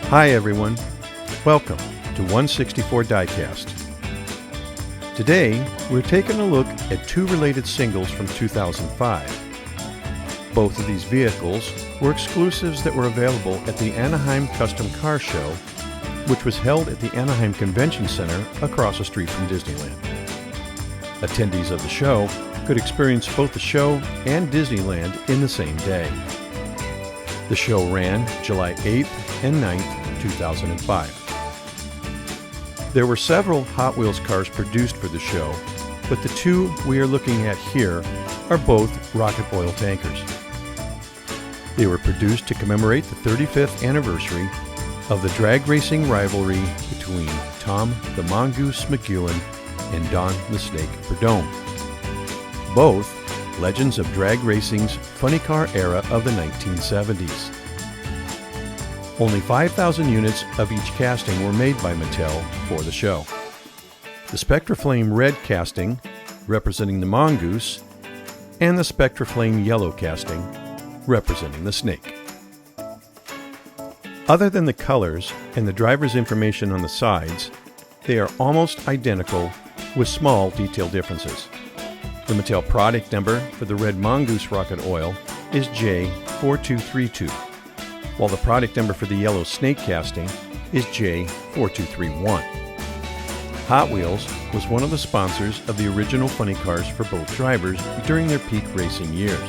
Hi everyone, welcome to 164 Diecast. Today we're taking a look at two related singles from 2005. Both of these vehicles were exclusives that were available at the Anaheim Custom Car Show, which was held at the Anaheim Convention Center across the street from Disneyland. Attendees of the show could experience both the show and Disneyland in the same day. The show ran July 8th and 9th, 2005. There were several Hot Wheels cars produced for the show, but the two we are looking at here are both rocket oil tankers. They were produced to commemorate the 35th anniversary of the drag racing rivalry between Tom the Mongoose McEwen and Don the Snake Prudhomme. Both legends of drag racing's funny car era of the 1970s. Only 5,000 units of each casting were made by Mattel for the show. The Spectraflame red casting, representing the Mongoose, and the Spectraflame yellow casting, representing the Snake. Other than the colors and the driver's information on the sides, they are almost identical with small detail differences. The Mattel product number for the red Mongoose rocket oil is J4232. while the product number for the yellow Snake casting is J4231. Hot Wheels was one of the sponsors of the original funny cars for both drivers during their peak racing years.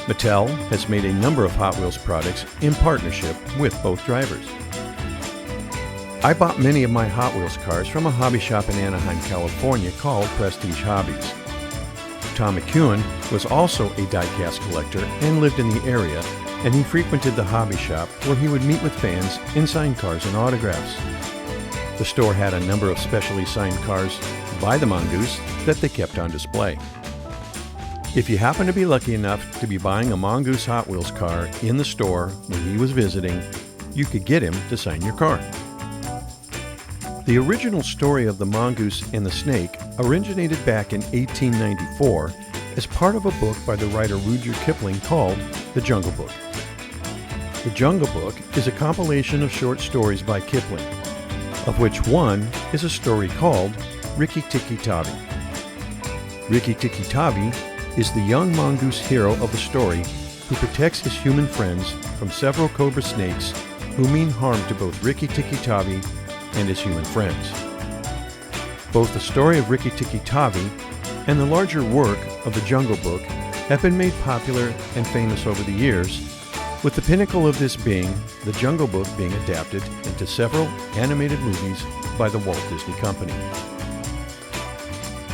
Mattel has made a number of Hot Wheels products in partnership with both drivers. I bought many of my Hot Wheels cars from a hobby shop in Anaheim, California called Prestige Hobbies. Tom McEwen was also a diecast collector and lived in the area, and he frequented the hobby shop where he would meet with fans and sign cars and autographs. The store had a number of specially signed cars by the Mongoose that they kept on display. If you happen to be lucky enough to be buying a Mongoose Hot Wheels car in the store when he was visiting, you could get him to sign your car. The original story of the Mongoose and the Snake originated back in 1894 as part of a book by the writer Rudyard Kipling called The Jungle Book. The Jungle Book is a compilation of short stories by Kipling, of which one is a story called Rikki Tikki Tavi. Rikki Tikki Tavi is the young mongoose hero of the story who protects his human friends from several cobra snakes who mean harm to both Rikki Tikki Tavi and his human friends. Both the story of Rikki Tikki Tavi and the larger work of the Jungle Book have been made popular and famous over the years, with the pinnacle of this being the Jungle Book being adapted into several animated movies by the Walt Disney Company.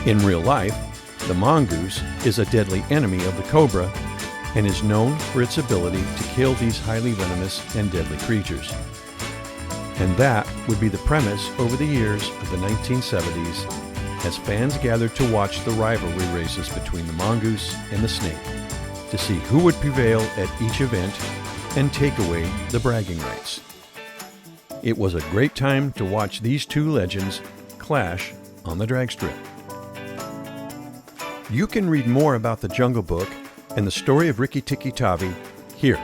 In real life, the mongoose is a deadly enemy of the cobra and is known for its ability to kill these highly venomous and deadly creatures. And that would be the premise over the years of the 1970s as fans gathered to watch the rivalry races between the mongoose and the snake to see who would prevail at each event and take away the bragging rights. It was a great time to watch these two legends clash on the drag strip. You can read more about the Jungle Book and the story of Rikki Tikki Tavi here,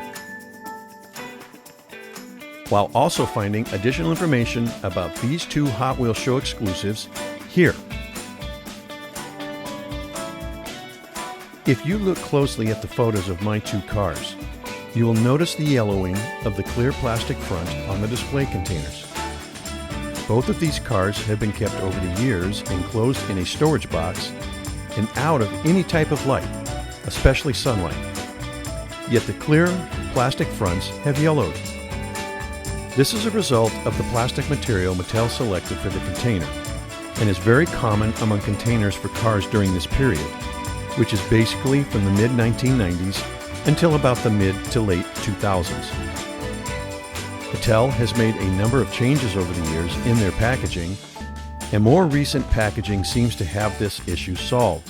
while also finding additional information about these two Hot Wheels show exclusives here. If you look closely at the photos of my two cars, you will notice the yellowing of the clear plastic front on the display containers. Both of these cars have been kept over the years enclosed in a storage box and out of any type of light, especially sunlight. Yet the clear plastic fronts have yellowed. This is a result of the plastic material Mattel selected for the container and is very common among containers for cars during this period, which is basically from the mid-1990s until about the mid to late 2000s. Mattel has made a number of changes over the years in their packaging, and more recent packaging seems to have this issue solved,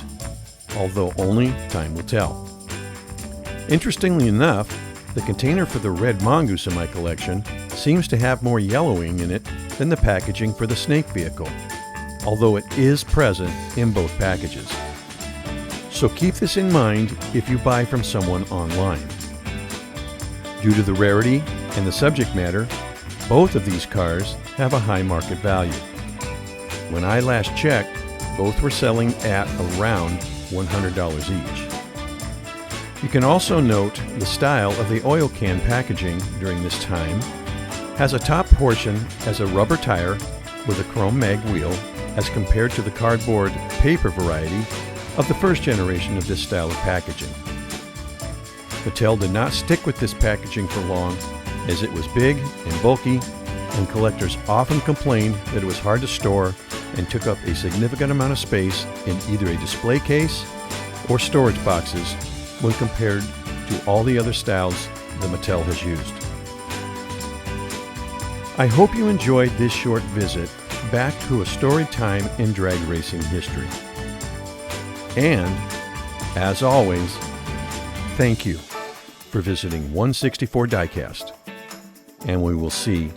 although only time will tell. Interestingly enough, the container for the red mongoose in my collection seems to have more yellowing in it than the packaging for the Snake vehicle, although it is present in both packages. So keep this in mind if you buy from someone online. Due to the rarity and the subject matter, both of these cars have a high market value. When I last checked, both were selling at around $100 each. You can also note the style of the oil can packaging during this time has a top portion as a rubber tire with a chrome mag wheel as compared to the cardboard paper variety of the first generation of this style of packaging. Mattel did not stick with this packaging for long, as it was big and bulky, and collectors often complained that it was hard to store and took up a significant amount of space in either a display case or storage boxes when compared to all the other styles that Mattel has used. I hope you enjoyed this short visit back to a storied time in drag racing history. And, as always, thank you for visiting 164 Diecast. And we will see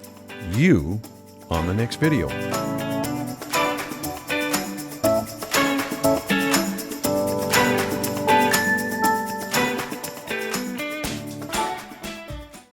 you on the next video.